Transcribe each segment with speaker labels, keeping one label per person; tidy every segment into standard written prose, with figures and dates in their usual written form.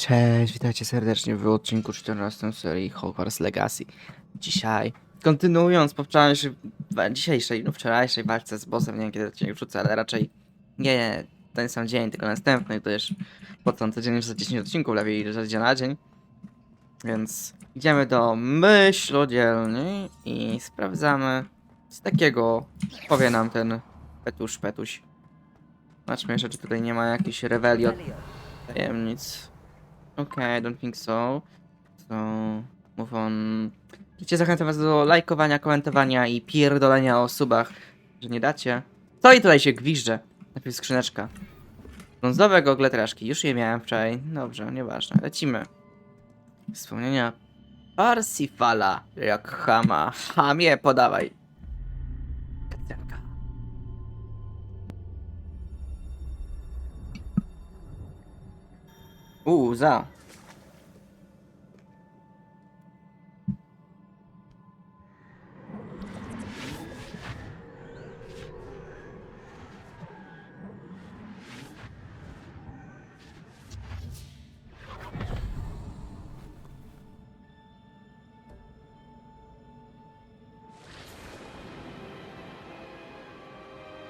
Speaker 1: Cześć, witajcie serdecznie w odcinku 14 serii Hogwarts Legacy. Dzisiaj, kontynuując po wczorajszej walce z bossem, nie wiem kiedy odcinek wrzucę, ale raczej nie ten sam dzień, tylko następny, gdyż po co codziennie wrzucać 10 odcinków, lepiej leżeć dzień na dzień. Więc idziemy do myślodzielni i sprawdzamy, z takiego powie nam ten petuś. Zobaczmy jeszcze, czy tutaj nie ma jakichś reweli od tajemnic. Okay, I don't think so. So, move on. Widzicie, zachęcam was do lajkowania, komentowania i pierdolenia o subach, że nie dacie. Co i tutaj się gwizdże? Najpierw skrzyneczka. Brązowe gogle traszki. Już je miałem wczoraj. Dobrze, nieważne. Lecimy. Wspomnienia Parsifala. Jak chama. Chamie, podawaj. Kacenka. Za.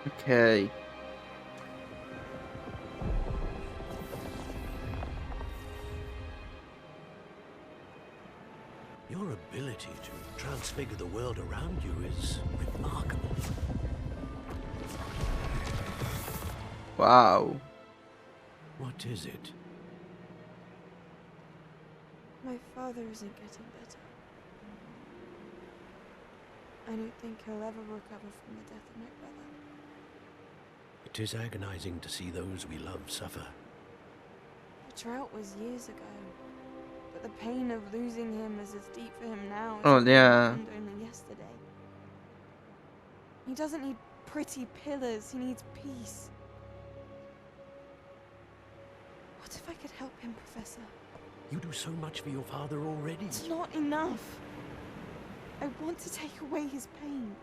Speaker 1: Okej.
Speaker 2: Your ability to transfigure the world around you is remarkable.
Speaker 1: Wow.
Speaker 2: What is it?
Speaker 3: My father isn't getting better. I don't think he'll ever recover from the death of my brother.
Speaker 2: It is agonizing to see those we love suffer.
Speaker 3: The drought was years ago, but the pain of losing him is as deep for him now as
Speaker 1: Oh,
Speaker 3: it
Speaker 1: yeah.
Speaker 3: happened only yesterday. He doesn't need pretty pillars, he needs peace. What if I could help him, Professor?
Speaker 2: You do so much for your father already.
Speaker 3: It's not enough. I want to take away his pain.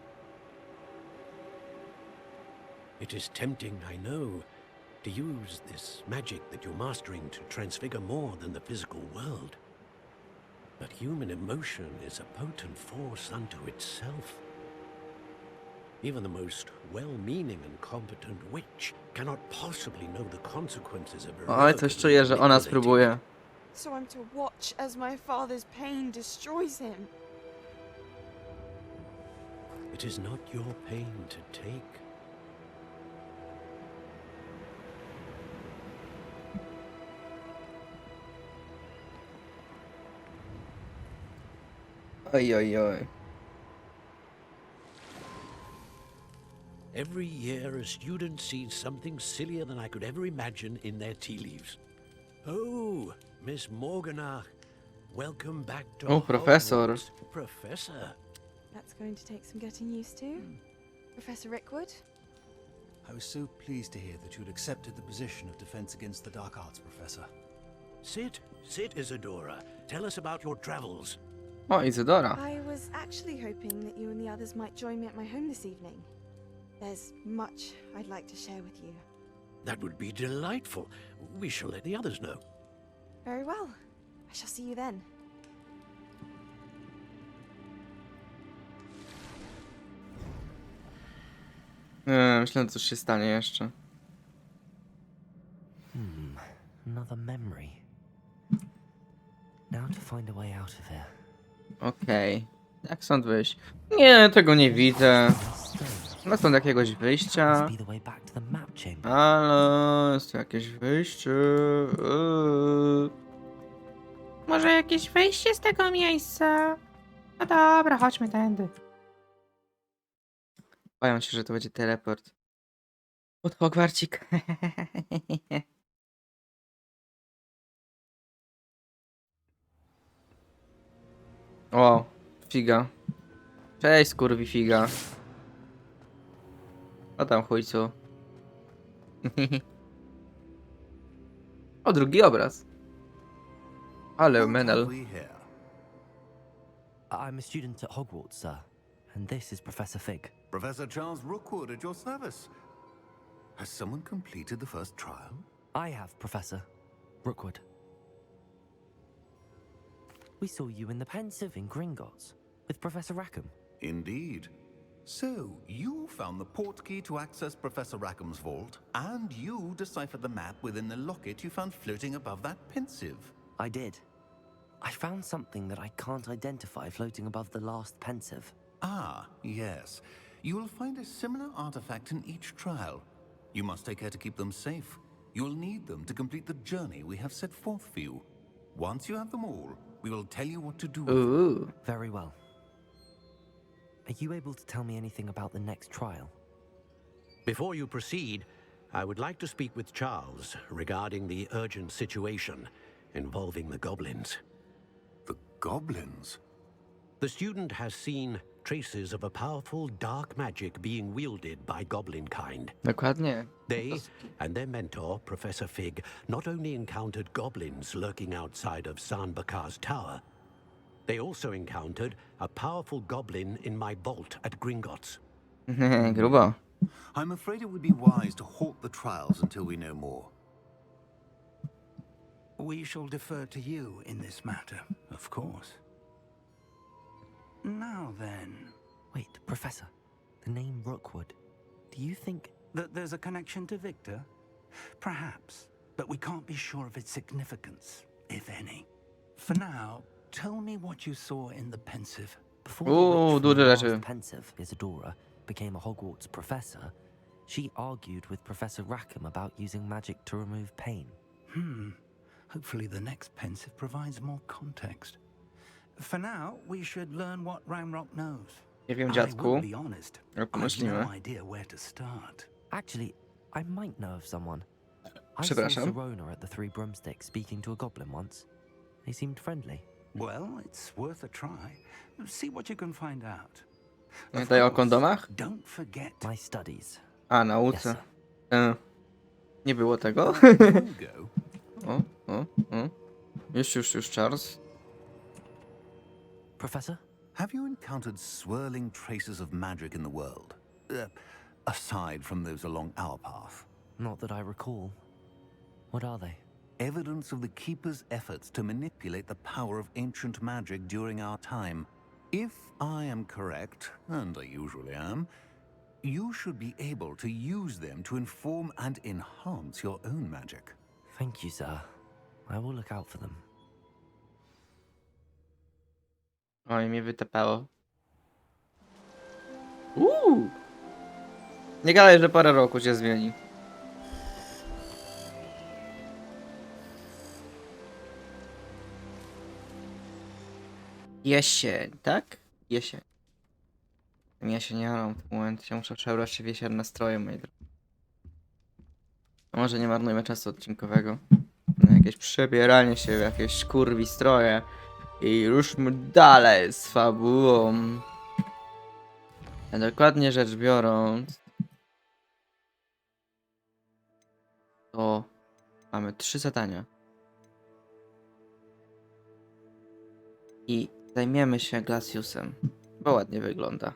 Speaker 2: It is tempting, I know, to use this magic that you're mastering to transfigure more than the physical world. But human emotion is a potent force unto itself. Even the most well-meaning and competent witch cannot possibly know the consequences of her
Speaker 1: Oj, coś czuję, że ona spróbuje.
Speaker 3: So I'm to watch as my father's pain destroys him.
Speaker 2: It is not your pain to take.
Speaker 1: Oj.
Speaker 2: Every year a student sees something sillier than I could ever imagine in their tea leaves. Oh, Miss Morganach, welcome back to
Speaker 1: Oh, Professor.
Speaker 2: Hogwarts. Professor.
Speaker 3: That's going to take some getting used to. Professor Rickwood?
Speaker 4: I was so pleased to hear that you'd accepted the position of Defense Against the Dark Arts, Professor.
Speaker 2: Sit, Isadora. Tell us about your travels.
Speaker 1: O, Izydora.
Speaker 3: I was actually hoping that you and the others might join me at my home this evening. There's much I'd like to share with you.
Speaker 2: That would be delightful. We shall let the others know.
Speaker 3: Very well. I shall see you then.
Speaker 1: Myślę, co się stanie jeszcze.
Speaker 5: Another memory. Now to find a way out of here.
Speaker 1: Okej. Jak stąd wyjść? Nie, tego nie widzę. No stąd jakiegoś wyjścia.
Speaker 5: Must be the way back to the map chamber.
Speaker 1: Ale jest tu jakieś wyjście. Może jakieś wyjście z tego miejsca? No dobra, chodźmy tędy. Boję się, że to będzie teleport. Pod Hogwarcik. O, figa. Cześć, skurwi figa. O tam, chujcu. O, drugi obraz. Ale menel.
Speaker 5: I'm a student at Hogwarts, sir. And this is Professor Fig.
Speaker 6: Professor Charles Rookwood at your service. Has someone completed the first trial?
Speaker 5: I have, Professor Rookwood. We saw you in the Pensive in Gringotts with Professor Rackham.
Speaker 6: Indeed. So, you found the portkey to access Professor Rackham's vault, and you deciphered the map within the locket you found floating above that pensive.
Speaker 5: I did. I found something that I can't identify floating above the last Pensive.
Speaker 6: Ah, yes. You will find a similar artifact in each trial. You must take care to keep them safe. You will need them to complete the journey we have set forth for you. Once you have them all, we will tell you what to do with them.
Speaker 1: Uuu.
Speaker 5: Very well. Are you able to tell me anything about the next trial?
Speaker 2: Before you proceed, I would like to speak with Charles regarding the urgent situation involving the goblins.
Speaker 6: The goblins?
Speaker 2: The student has seen traces of a powerful dark magic being wielded by goblin kind.
Speaker 1: Dokładnie.
Speaker 2: They and their mentor, Professor Fig, not only encountered goblins lurking outside of Sanbakar's tower, they also encountered a powerful goblin in my vault at Gringotts.
Speaker 1: Grubo.
Speaker 6: I'm afraid it would be wise to halt the trials until we know more.
Speaker 7: We shall defer to you in this matter, of course. Now then,
Speaker 5: Wait, Professor. The name Rookwood. Do you think...
Speaker 7: that there's a connection to Victor? Perhaps, but we can't be sure of its significance, if any. For now, tell me what you saw in the Pensive.
Speaker 5: Before
Speaker 1: Ooh,
Speaker 5: the witch from
Speaker 1: duże
Speaker 5: the last
Speaker 1: rzeczy.
Speaker 5: Pensive, Isadora, became a Hogwarts professor, she argued with Professor Rackham about using magic to remove pain.
Speaker 7: Hopefully the next Pensive provides more context. For now, we should learn what Ramrock knows.
Speaker 1: Nie wiem,
Speaker 7: I
Speaker 1: dziadku.
Speaker 7: will be honest,
Speaker 1: Jak
Speaker 7: I've
Speaker 1: pomyślimy.
Speaker 7: no idea where to start.
Speaker 5: Actually, I might know of someone. I saw
Speaker 1: Przepraszam.
Speaker 5: Sirona at the Three Broomsticks speaking to a goblin once. They seemed friendly.
Speaker 7: Well, it's worth a try. See what you can find out.
Speaker 1: Pamiętaj o kondomach?
Speaker 7: Don't forget.
Speaker 5: My studies.
Speaker 1: A,
Speaker 5: Yes,
Speaker 1: nauce.
Speaker 5: sir.
Speaker 1: Nie było tego?
Speaker 6: You go.
Speaker 1: O. Już, Charles.
Speaker 5: Professor?
Speaker 6: Have you encountered swirling traces of magic in the world? Aside from those along our path.
Speaker 5: Not that I recall. What are they?
Speaker 6: Evidence of the Keeper's efforts to manipulate the power of ancient magic during our time. If I am correct, and I usually am, you should be able to use them to inform and enhance your own magic.
Speaker 5: Thank you, sir. I will look out for them.
Speaker 1: Oj, mnie wytapało. Nie gadaj, że parę roku się zmieni. Jesień, tak? Jesień. Jesieniarą w tym momencie muszę przebrać się w jesienne stroje, moi drodzy. A może nie marnujmy czasu odcinkowego na jakieś przebieranie się w jakieś kurwi stroje i ruszmy dalej z fabułą. A dokładnie rzecz biorąc, to mamy 3 zadania. I zajmiemy się Glaciusem, bo ładnie wygląda.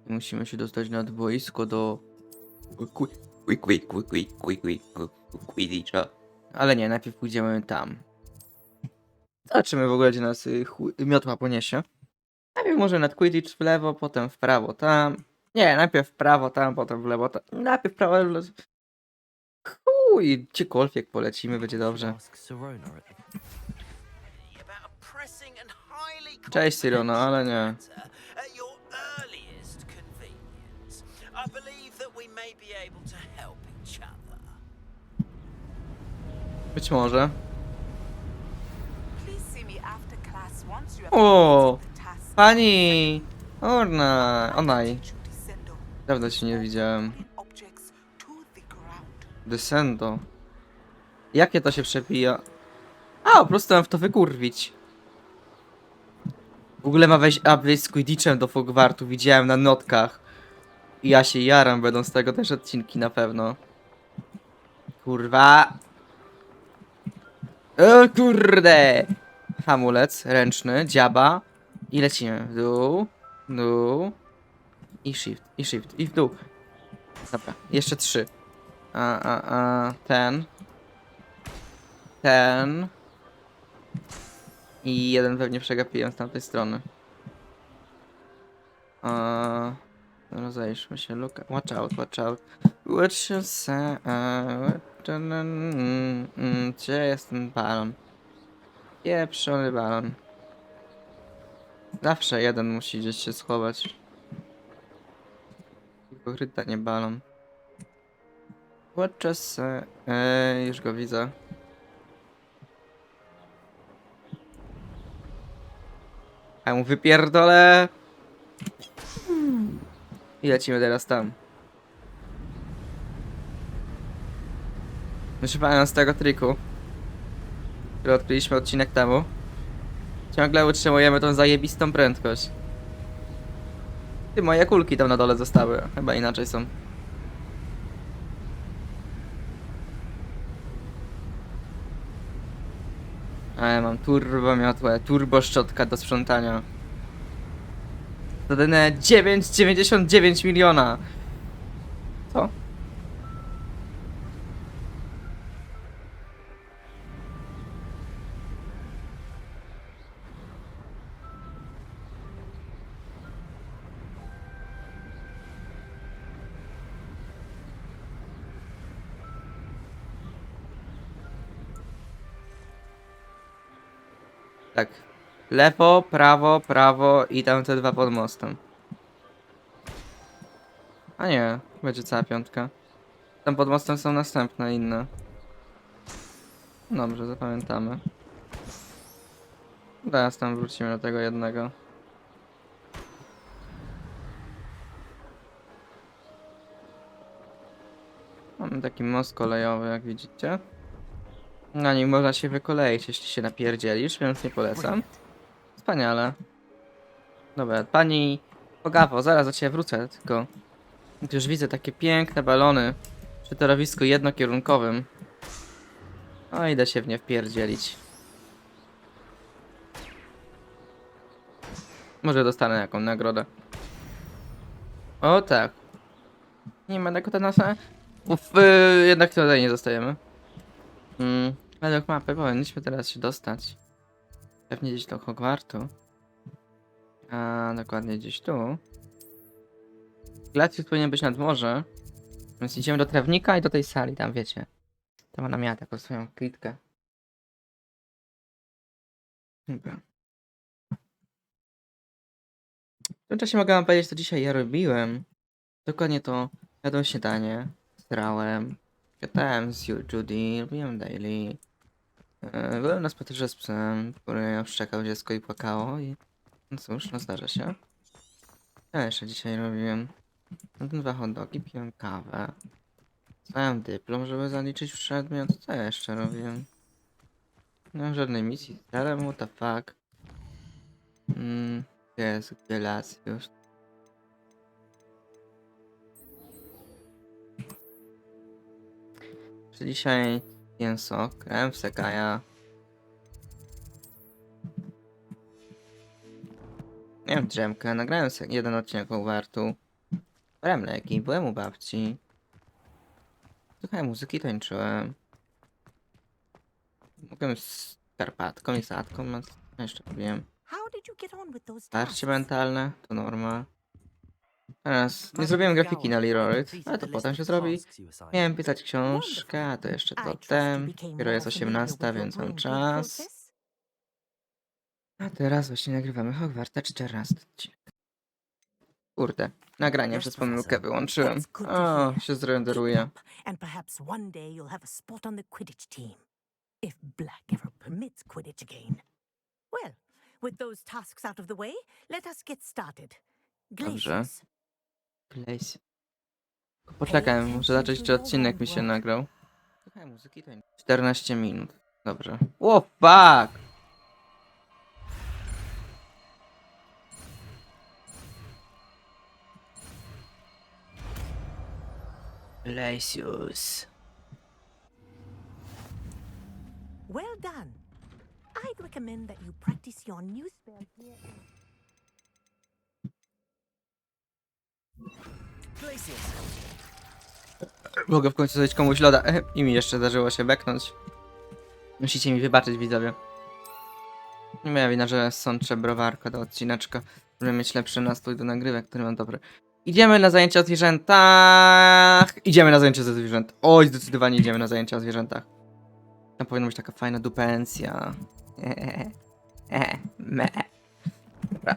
Speaker 1: I musimy się dostać na boisko do Quidditcha. Ale nie, najpierw pójdziemy tam. Zobaczymy w ogóle, gdzie nas miotła poniesie. Najpierw może nad Quidditch w lewo, potem w prawo tam. Nie, najpierw w prawo tam, potem w lewo tam. Najpierw w prawo, w lewo. Chuj, gdziekolwiek polecimy, będzie dobrze.
Speaker 5: Ask Sirona at the...
Speaker 1: Cześć Sirona, ale nie.
Speaker 8: At your earliest convenience, I believe that we may be able to help each other.
Speaker 1: Być może.
Speaker 9: Please see me after class once you have
Speaker 1: O,
Speaker 9: completed the task.
Speaker 1: pani Onaj.
Speaker 9: Teach you descendo.
Speaker 1: Dawno się nie widziałem.
Speaker 9: Putting objects to the ground.
Speaker 1: Descendo. Jakie to się przepija? A, po prostu mam w to wykurwić. W ogóle ma wejść update z Quidditchem do Hogwartu, widziałem na notkach. I ja się jaram, będą z tego też odcinki na pewno. Kurwa. O kurde. Hamulec ręczny, dziaba. I lecimy. W dół. Dół. I shift. I w dół. Dobra, jeszcze 3. Ten. I jeden pewnie przegapiłem z tamtej strony. Rozejrzmy się, look. Watch out, watch out. What you say? Gdzie jest ten balon? Pieprzony balon. Zawsze jeden musi gdzieś się schować. Hipogryta, nie balon. What you say? Już go widzę. A ja mu wypierdolę. I lecimy teraz tam. Używając tego triku, który odkryliśmy odcinek temu, ciągle utrzymujemy tą zajebistą prędkość. Ty, moje kulki tam na dole zostały. Chyba inaczej są. A ja mam turbo miotłę, turbo szczotka do sprzątania. Dodane 9,99 miliona. Co? Tak. Lewo, prawo i tam te dwa pod mostem. A nie, będzie cała piątka. Tam pod mostem są następne, inne. Dobrze, zapamiętamy. Teraz tam wrócimy do tego jednego. Mamy taki most kolejowy, jak widzicie. Na nim można się wykoleić, jeśli się napierdzielisz, więc nie polecam. Wspaniale. Dobra, pani Pogawo, zaraz do ciebie wrócę, tylko już widzę takie piękne balony przy torowisku jednokierunkowym. O, idę się w nie wpierdzielić. Może dostanę jaką nagrodę. O tak. Nie ma tego nosa. Jednak tutaj nie zostajemy. Według mapy powinniśmy teraz się dostać. Pewnie gdzieś do Hogwartu. A dokładnie gdzieś tu. Glacius powinien być nad morze. Więc idziemy do trawnika i do tej sali, tam wiecie. Tam ona miała taką swoją klitkę. Dobra. W tym czasie mogę wam powiedzieć, co dzisiaj ja robiłem. Dokładnie to. Jadłem śniadanie, strałem, gadałem z Judy, robiłem daily. Byłem na spacerze z psem, który szczekał dziecko i płakało i... No cóż, no zdarza się. Ja jeszcze dzisiaj robiłem 2 hot dogi, piłem kawę. Zdałem dyplom, żeby zaliczyć przedmiot. Co ja jeszcze robiłem? Nie mam żadnej misji z celem, what the fuck. Jezu, Gelasius. Czy dzisiaj piłem sok, grałem w Sekaja. Miałem drzemkę, nagrałem jeden odcinek Hogwartu. Brałem leki, byłem u babci. Słuchałem muzyki, tańczyłem. Mogłem z Karpatką i Sadką, no co jeszcze robiłem. Starcie mentalne, to norma. Teraz nie zrobiłem grafiki na Leroy, ale to potem się zrobi. Miałem pisać książkę, a to jeszcze potem. Dopiero jest 18, więc mam czas. A teraz właśnie nagrywamy Hogwarta 14 odcinek. Kurde, nagranie przez pomyłkę wyłączyłem. O, się zrenderuje.
Speaker 10: And perhaps one day you'll have a spot on the Quidditch team. If Black ever permits Quidditch again. Well, with those tasks out of the way, let us get started.
Speaker 1: Dobrze.
Speaker 10: Glacius.
Speaker 1: Poczekaj, muszę zacząć, czy odcinek mi się nagrał. 14 minut. Dobrze. O, fuck! Glacius.
Speaker 10: Well done. I'd recommend that you practice your new spell here.
Speaker 1: Mogę w końcu dać komuś loda. I mi jeszcze zdarzyło się beknąć. Musicie mi wybaczyć, widzowie. Nie moja wina, że sączę browarka do odcineczka, żeby mieć lepszy nastrój do nagrywek, który mam dobry. Idziemy na zajęcia o zwierzętach. Idziemy na zajęcia ze zwierzęt. Oj, zdecydowanie idziemy na zajęcia o zwierzętach. Tam powinna być taka fajna dupensja. Me. Dobra.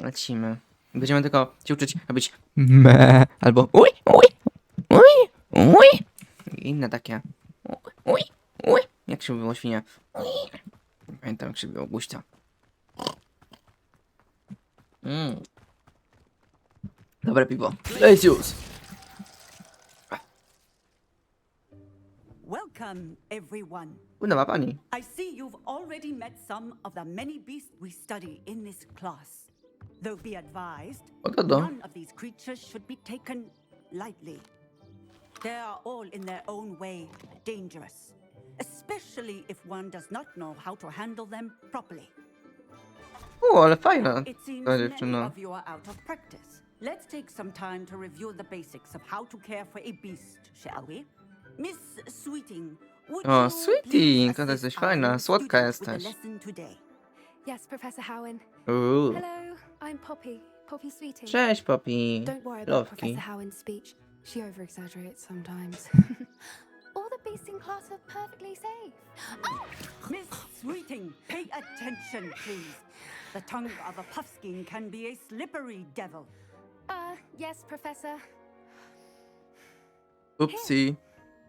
Speaker 1: Lecimy. Będziemy tylko się uczyć robić me albo uj, uj, uj, uj. I inne takie. Uj, uj. Jak się mówiło świnia? Uj. Pamiętam, jak się było guścia. Dobre piwo. Leć już.
Speaker 11: Welcome, everyone.
Speaker 1: Udawa pani.
Speaker 11: I see you've already met some of the many beasts we study in this class. Though be advised, none of these creatures should be taken lightly. They are all in their own way dangerous, especially if one does not know how to handle them properly.
Speaker 1: Ale fajna
Speaker 11: It seems
Speaker 1: ta
Speaker 11: many
Speaker 1: dziewczyna.
Speaker 11: of you are out of practice. Let's take some time to review the basics of how to care for a beast, shall we? Miss Sweeting, would
Speaker 1: O,
Speaker 11: you
Speaker 1: Sweeting,
Speaker 11: please
Speaker 1: to jesteś
Speaker 11: assist our
Speaker 1: fajna,
Speaker 11: new
Speaker 1: słodka
Speaker 11: student with the
Speaker 1: jesteś.
Speaker 11: lesson today?
Speaker 3: Yes, Professor Howen.
Speaker 1: Hello,
Speaker 3: I'm Poppy. Poppy Sweeting.
Speaker 1: Cześć, Poppy.
Speaker 3: Don't worry about
Speaker 1: Lowki.
Speaker 3: Professor Howen's speech. She over-exaggerates sometimes. All the beasts in class are perfectly safe.
Speaker 11: Miss Sweeting, pay attention, please. The tongue of a puffskein can be a slippery devil.
Speaker 3: Yes, Professor.
Speaker 1: Upsi.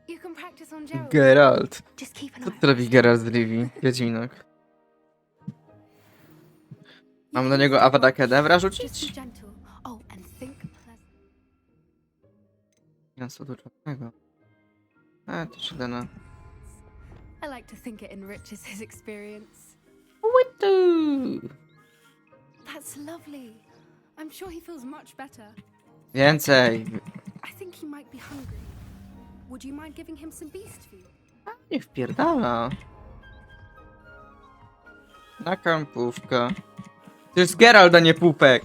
Speaker 3: You can practice on Gerald.
Speaker 1: Geralt.
Speaker 3: Just keep an
Speaker 1: Co
Speaker 3: eye
Speaker 1: ty robi Geralt z Rivi? Wiedźminok. Mam do niego Avada Kedavra
Speaker 3: Just be
Speaker 1: rzucić?
Speaker 3: gentle. Oh, and think pleasant.
Speaker 1: Miasto do czarnego. A, to się da na...
Speaker 3: I like to think it enriches his experience.
Speaker 1: Witu!
Speaker 3: That's lovely. I'm sure he feels much better.
Speaker 1: Więcej.
Speaker 3: I think he might be hungry. Would you mind giving him some beast food?
Speaker 1: Nie wpierdala. Na kampówkę. To jest Geralt, a nie pupek.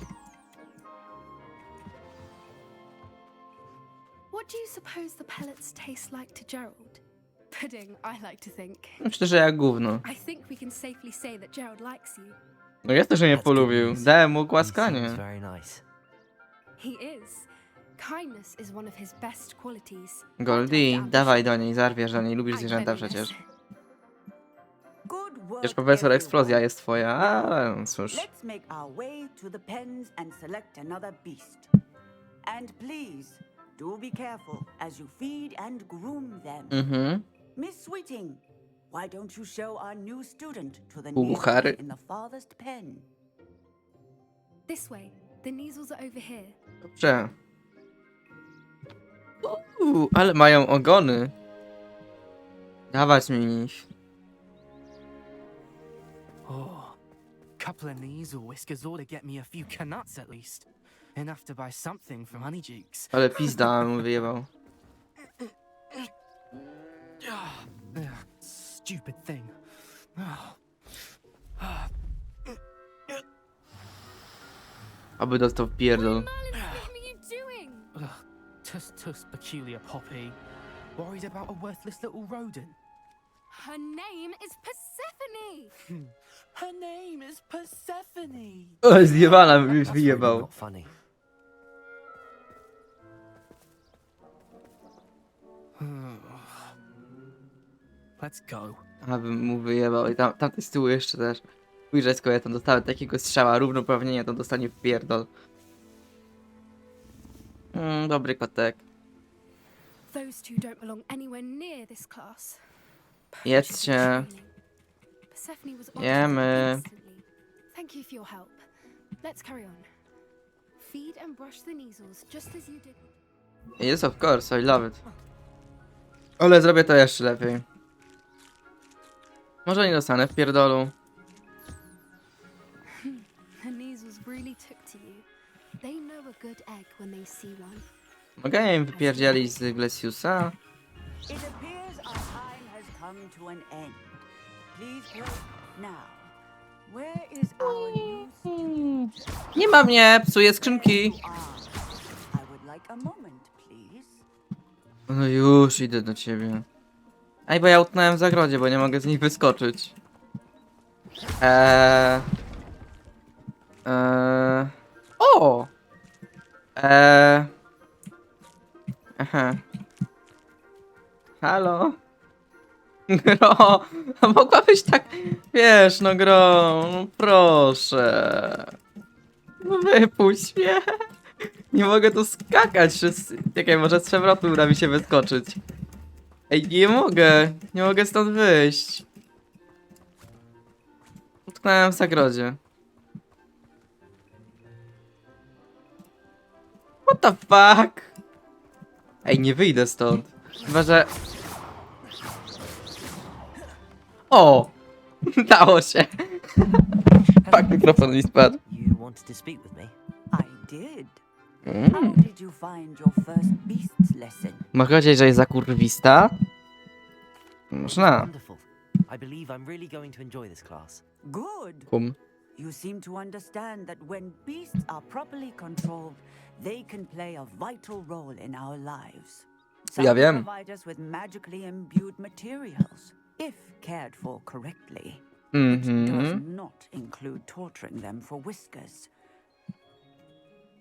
Speaker 3: What do you suppose the pellets taste like to Gerald? Pudding, I like to think.
Speaker 1: Myślę, że jak gówno.
Speaker 3: I think we can safely say that Gerald likes you.
Speaker 1: No jest to, że mnie
Speaker 5: That's good
Speaker 1: polubił.
Speaker 5: news.
Speaker 1: Dałem mu
Speaker 5: He
Speaker 1: głaskanie.
Speaker 5: seems very nice.
Speaker 3: He is. Kindness is one of his best qualities.
Speaker 1: Goldie, dawaj do niej, zarwiesz do niej. Lubisz zwierzęta przecież.
Speaker 11: Good work,
Speaker 1: Przecież profesor eksplozja
Speaker 11: everyone.
Speaker 1: jest twoja, ale no cóż.
Speaker 11: Let's make our way to the pens and select another beast. And please, do be careful as you feed and groom them. Miss Sweeting, why don't you show our new student to the
Speaker 1: Puchary.
Speaker 11: needles in the farthest pen?
Speaker 3: This way. The measles are over here.
Speaker 1: Dobrze. Ale mają ogony. Dawać mi nich.
Speaker 12: Oh, couple of knees or whiskers ought to get me a few canuts at least. Enough to buy something from Honeydukes.
Speaker 1: Ale pizda mu wyjebał.
Speaker 12: Stupid thing.
Speaker 1: Aby dostał pierdol.
Speaker 3: What are you doing?
Speaker 12: Tus peculiar Poppy. Worried about a worthless little rodent.
Speaker 3: Her name is Persephone.
Speaker 12: Her name is Persephone.
Speaker 1: O, zjebana już
Speaker 5: That's really
Speaker 1: wyjebał.
Speaker 5: not funny.
Speaker 12: Let's go.
Speaker 1: Abym mu wyjebał. I tamty z tyłu jeszcze też. Ujrzeć z kobietą, dostałem takiego strzała, równoprawnienie, to dostanie w pierdol. Dobry kotek.
Speaker 3: Those two don't belong anywhere near this class.
Speaker 1: Jedzcie.
Speaker 3: Persephone was on
Speaker 1: Jemy.
Speaker 3: instantly. Thank you for your help. Let's carry on. Feed and brush the measles just as you did.
Speaker 1: Yes, of course, I love it. Ale zrobię to jeszcze lepiej. Może nie dostanę w pierdolu.
Speaker 3: The measles really took to you. They know a good egg when they see one.
Speaker 1: Mogę im wypierdzielić z Glesiusa?
Speaker 11: It appears our time has come to an end. Please go now. Where is our new student?
Speaker 1: Nie ma mnie, psuję skrzynki.
Speaker 11: I would like a moment, please.
Speaker 1: No już idę do ciebie. Ej, bo ja utknąłem w zagrodzie, bo nie mogę z nich wyskoczyć. O! Aha. Halo? Gro, a mogłabyś tak, wiesz, no gro, no proszę. No wypuść mnie. Nie mogę tu skakać. Czekaj, może z przewrotu uda mi się wyskoczyć. Ej, nie mogę stąd wyjść. Utknąłem w zagrodzie. What the fuck? Ej, nie wyjdę stąd. Chyba, że... O! Dało się. Fuck, mikrofon mi spadł.
Speaker 5: You wanted to speak with me?
Speaker 11: I did. How did you find your first beasts lesson?
Speaker 1: Mogę powiedzieć, że jest zakurwista? Można.
Speaker 5: Wonderful. I believe I'm really going to enjoy this class.
Speaker 11: Good. You seem to understand that when beasts are properly controlled, they can play a vital role in our lives.
Speaker 1: Ja wiem.
Speaker 11: Provide us with magically imbued materials, if cared for correctly. Which does not include torturing them for whiskers.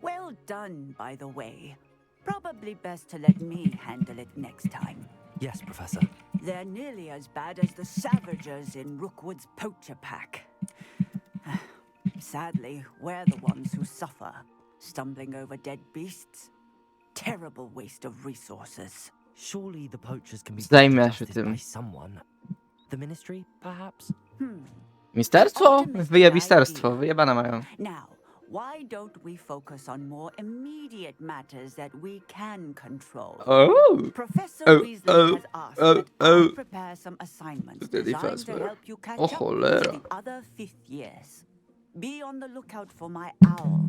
Speaker 11: Well done, by the way. Probably best to let me handle it next time.
Speaker 5: Yes, Professor.
Speaker 11: They're nearly as bad as the Savagers in Rookwood's poacher pack. Sadly, we're the ones who suffer, stumbling over dead beasts. Terrible waste of resources.
Speaker 5: Surely the poachers can be
Speaker 1: Zajmę się
Speaker 5: by
Speaker 1: tym.
Speaker 5: someone. The ministry, perhaps?
Speaker 1: Ministerstwo? Wyjebisterstwo. Wyjebane mają.
Speaker 11: Now, why don't we focus on more immediate matters that we can control? Professor Weasley has asked that I prepare some assignments designed to help you catch up with the other fifth years. Be on the lookout for my owl.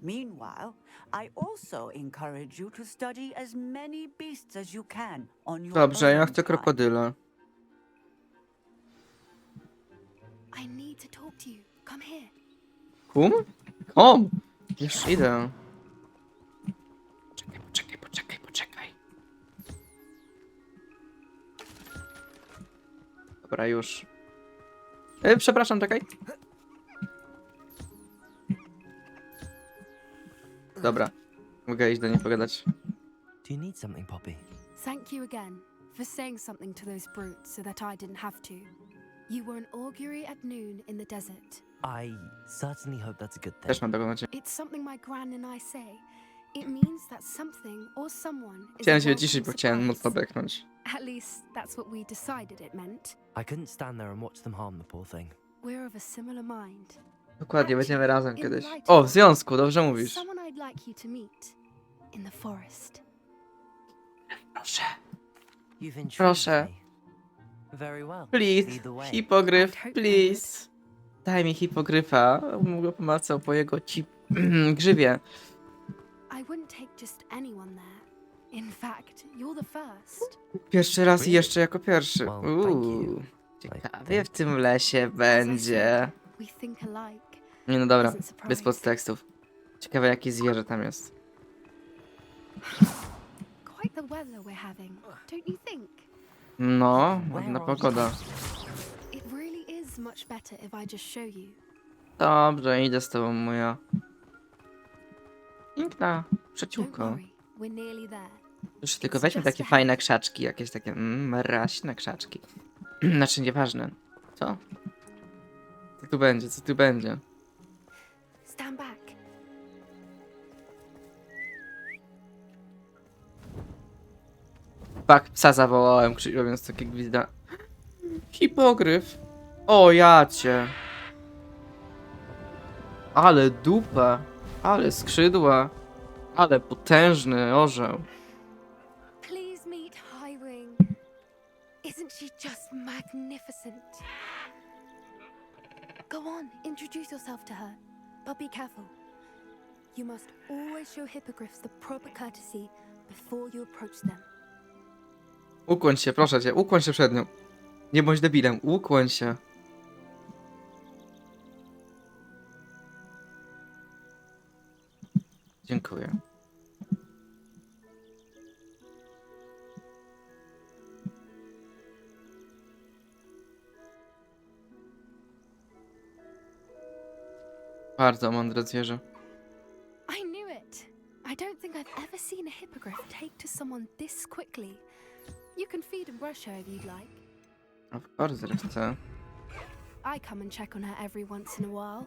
Speaker 11: Meanwhile, I also encourage you to study as many beasts as you can on your
Speaker 1: Dobrze, ja
Speaker 11: own
Speaker 1: chcę
Speaker 11: time.
Speaker 1: krokodyla.
Speaker 13: I need to talk to you. Come here.
Speaker 1: Kom? Już idę. Poczekaj. Dobra, już. Przepraszam, czekaj. Dobra. Mogę iść do niej pogadać.
Speaker 5: Do you need something, Poppy?
Speaker 13: Thank you again for saying something to those brutes so that I didn't have to. You were an augury at noon in the desert.
Speaker 5: I certainly hope that's a good thing.
Speaker 1: Też mam taką nadzieję.
Speaker 13: It's something my gran and I say. It means that something or someone is
Speaker 1: Chciałem
Speaker 13: a
Speaker 1: się ciszyć, bo
Speaker 13: welcome
Speaker 1: chciałem
Speaker 13: surprise.
Speaker 1: mocno beknąć.
Speaker 13: At least that's what we decided it meant.
Speaker 5: I couldn't stand there and watch them harm the poor thing.
Speaker 13: We're of a similar mind.
Speaker 1: Dokładnie, będziemy razem
Speaker 13: In
Speaker 1: kiedyś.
Speaker 13: light
Speaker 1: O,
Speaker 13: of
Speaker 1: w związku, dobrze mówisz.
Speaker 13: Someone I'd like you to meet in the forest.
Speaker 1: Proszę.
Speaker 5: You've intrigued
Speaker 1: Proszę.
Speaker 5: me. Very well.
Speaker 1: Please,
Speaker 5: Lead the way.
Speaker 1: hipogryf, please. Daj mi hipogryfa. Mogę pomacał po jego grzywie.
Speaker 13: I wouldn't take just anyone there. In fact, you're the first.
Speaker 1: Pierwszy raz i jeszcze jako pierwszy.
Speaker 5: Well, thank you.
Speaker 1: Ciekawie w tym lesie będzie.
Speaker 13: We think alike.
Speaker 1: Nie, no dobra,
Speaker 13: Isn't
Speaker 1: bez
Speaker 13: surprised.
Speaker 1: podtekstów. Ciekawe jakie zwierzę tam jest.
Speaker 13: Quite the weather we're having, don't you think?
Speaker 1: No, ładna pogoda.
Speaker 13: It really is much better if I just show you.
Speaker 1: Dobrze, idę z tobą, moja piękna
Speaker 13: Don't
Speaker 1: przyjaciółko.
Speaker 13: worry, we're nearly there.
Speaker 1: Już tylko weźmy takie fajne krzaczki, jakieś takie mraśne krzaczki. Znaczy, nieważne. Co? Co tu będzie, co tu będzie?
Speaker 13: Stand back.
Speaker 1: Fuck, psa zawołałem, robiąc takie gwizda. Hipogryf. O, jacie. Ale dupa. Ale skrzydła. Ale potężny orzeł.
Speaker 13: Please meet Highwing. Isn't she just magnificent? Go on, introduce yourself to her, but be careful. You must always show hippogriffs the proper courtesy before you approach them.
Speaker 1: Ukłoń się, proszę cię, ukłoń się przed nią. Nie bądź debilem, ukłoń się. Dziękuję. Bardzo mądre zwierzę.
Speaker 13: I knew it. I don't think I've ever seen a hippogriff take to someone this quickly. You can feed and brush her if you'd like.
Speaker 1: Of course, że chcę.
Speaker 13: I come and check on her every once in a while.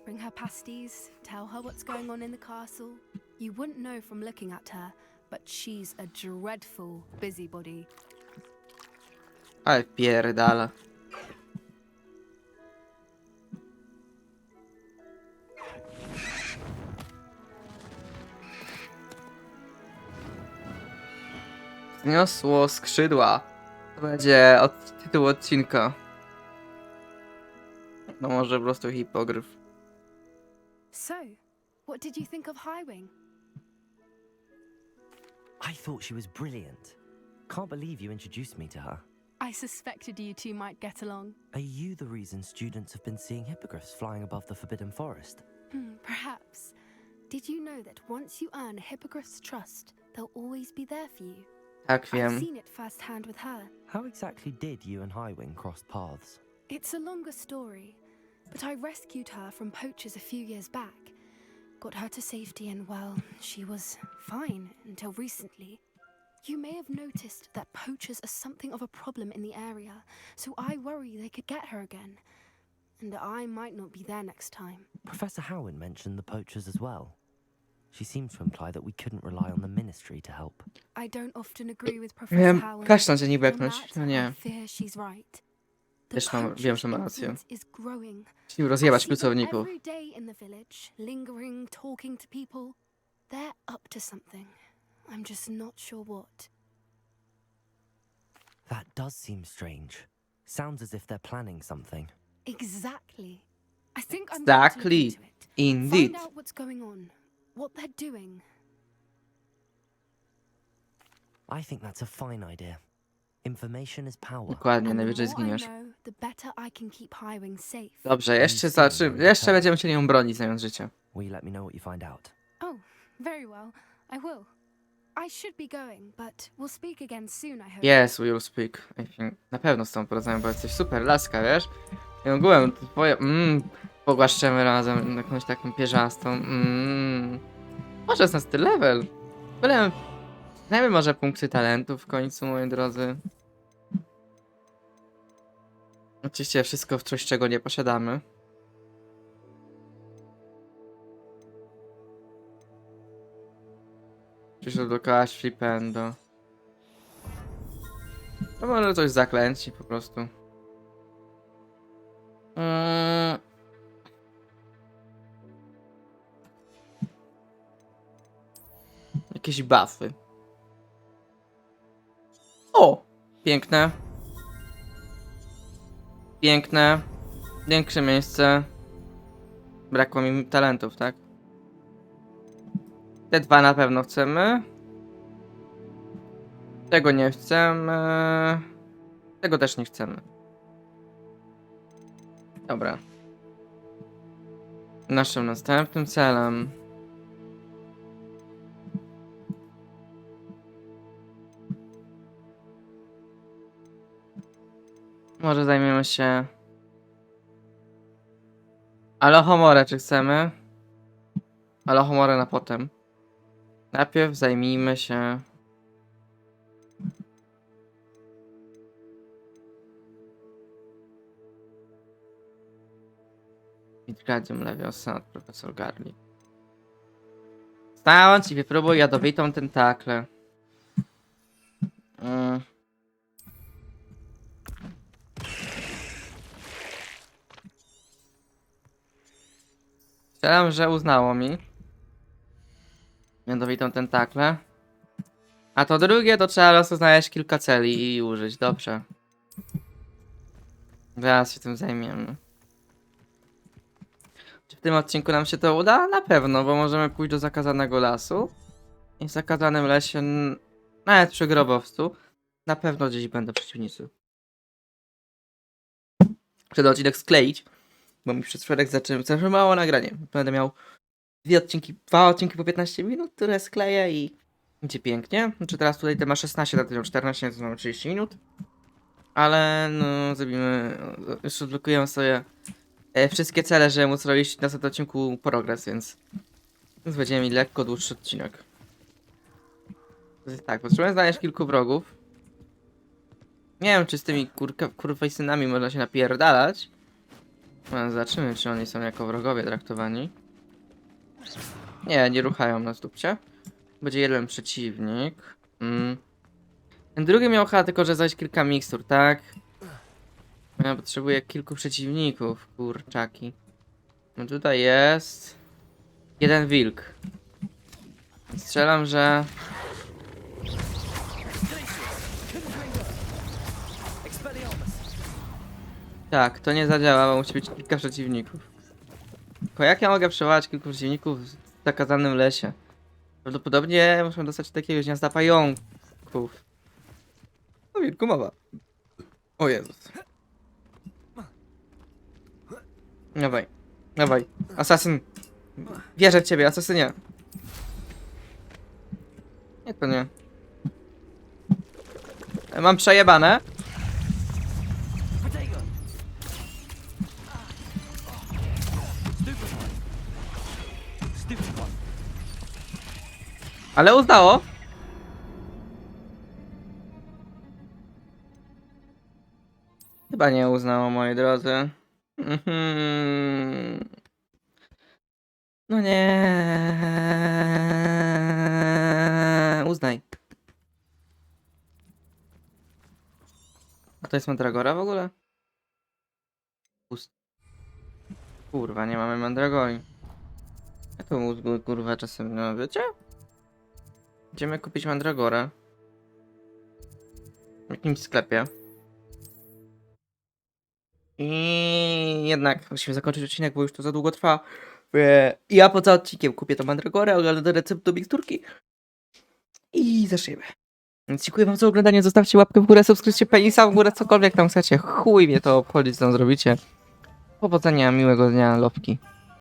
Speaker 13: Bring her pasties, tell her what's going on in the castle. You wouldn't know from looking at her, but she's a dreadful busybody.
Speaker 1: Ale pierdala. Zniosło skrzydła. To będzie tytuł odcinka. No może po prostu hipogryf.
Speaker 13: So, what did you think of Highwing?
Speaker 5: I thought she was brilliant. Can't believe you introduced me to her.
Speaker 13: I suspected you two might get along.
Speaker 5: Are you the reason students have been seeing hippogriffs flying above the Forbidden Forest?
Speaker 13: Perhaps. Did you know that once you earn a hippogriff's trust, they'll always be there for you?
Speaker 1: Tak,
Speaker 13: I've
Speaker 1: wiem.
Speaker 13: seen it firsthand with her.
Speaker 5: How exactly did you and Highwing cross paths?
Speaker 13: It's a longer story, but I rescued her from poachers a few years back. Got her to safety and, well, she was fine until recently. You may have noticed that poachers are something of a problem in the area, so I worry they could get her again. And I might not be there next time.
Speaker 5: Professor Howin mentioned the poachers as well. She seems to imply that we couldn't rely on the ministry to help.
Speaker 13: I don't often agree with Professor Howin.
Speaker 1: Kasztan, nie
Speaker 13: On
Speaker 1: beknąć.
Speaker 13: that,
Speaker 1: No nie.
Speaker 13: I fear she's right. The
Speaker 1: Też mam, wiem, że ma
Speaker 13: poachers'
Speaker 1: rację.
Speaker 13: influence is growing.
Speaker 1: Chcieli rozjebać
Speaker 13: I see them
Speaker 1: pracowników.
Speaker 13: every day in the village, lingering, talking to people. They're up to something. I'm just not sure what.
Speaker 5: That does seem strange. Sounds as if they're planning something.
Speaker 13: Exactly. I think I'm going to
Speaker 1: Exactly.
Speaker 13: look into it.
Speaker 1: Indeed.
Speaker 13: Find out what's going on, what they're doing.
Speaker 5: I think that's a fine idea. Information is power.
Speaker 1: Dokładnie,
Speaker 13: And the
Speaker 1: najwyżej
Speaker 13: more I
Speaker 1: zginiesz.
Speaker 13: know, the better I can keep Highwing safe.
Speaker 1: Dobrze, jeszcze będziemy się nią bronić, znając życie.
Speaker 5: Will you let me know what you find out?
Speaker 13: Oh, very well. I will. I should be going, but we'll speak again soon, I hope.
Speaker 1: Yes, we will speak. I think. Na pewno z tą porozmawiam, bo jesteś super laska, wiesz? I ogółem twoje... pogłaszczemy razem jakąś taką pierzastą. Może 16 level. Byle... Znajmy może punkty talentu w końcu, moi drodzy. Oczywiście wszystko w coś, czego nie posiadamy. Przyszedł do kogoś flipendo. To może coś zaklęci po prostu. Jakieś buffy. O! Piękne. Piękne. Większe miejsce. Brakło mi talentów, tak? Te dwa na pewno chcemy. Tego nie chcemy. Tego też nie chcemy. Dobra. Naszym następnym celem może zajmiemy się Alohomore, czy chcemy? Alohomore na potem. Najpierw zajmijmy się Midgardium Leviosa od profesor Garli. Stąd i wypróbuj jadowitą tentaklę. Strzelam, że uznało mi jadowitą tentaklę. A to drugie to trzeba rozpoznać kilka celi i użyć. Dobrze. Zaraz się tym zajmiemy. Czy w tym odcinku nam się to uda? Na pewno, bo możemy pójść do zakazanego lasu. I w zakazanym lesie, nawet przy grobowcu, na pewno gdzieś będą przeciwnicy. Chcę ten odcinek skleić, bo mi przez wczoraj zaczęło mało nagranie. Będę miał dwa odcinki po 15 minut, które skleję i będzie pięknie. Znaczy teraz tutaj te ma 16, na tym 14, więc mamy 30 minut. Ale no zrobimy, jeszcze odblokujemy sobie wszystkie cele, że móc robić na następnym odcinku progres, więc będziemy mieli lekko dłuższy odcinek. Tak, potrzebuję znaleźć kilku wrogów. Nie wiem, czy z tymi kurwejsynami można się napierdalać. No, zobaczymy, czy oni są jako wrogowie traktowani. Nie ruchają nas dupcie. Będzie jeden przeciwnik. Ten drugi miał chyba tylko, że znaleźć kilka mikstur, tak? Ja potrzebuję kilku przeciwników, kurczaki. No tutaj jest... jeden wilk. Strzelam, że... tak, to nie zadziała, bo musi być kilka przeciwników. Tylko jak ja mogę przewołać kilku przeciwników w zakazanym lesie? Prawdopodobnie muszę dostać do jakiegoś gniazda pająków. O wilku mowa. O Jezus. Dawaj, dawaj. Asasyn. Wierzę w ciebie, asasynie. Nie, to nie. Mam przejebane. Ale uznało. Chyba nie uznało, moi drodzy. No nie. Uznaj. A to jest mandragora w ogóle? Kurwa, nie mamy mandragori. Ja to mózgu, kurwa, czasem, no wiecie? Idziemy kupić mandragorę. W jakimś sklepie. I jednak musimy zakończyć odcinek, bo już to za długo trwa. I ja poza odcinkiem kupię tą mandragorę, oglądam recept do miksturki. I zaczniemy. Więc dziękuję wam za oglądanie, zostawcie łapkę w górę, subskrypcję penisa w górę, cokolwiek tam chcecie. Chuj mnie to obchodzić, co tam zrobicie. Powodzenia, miłego dnia, lopki.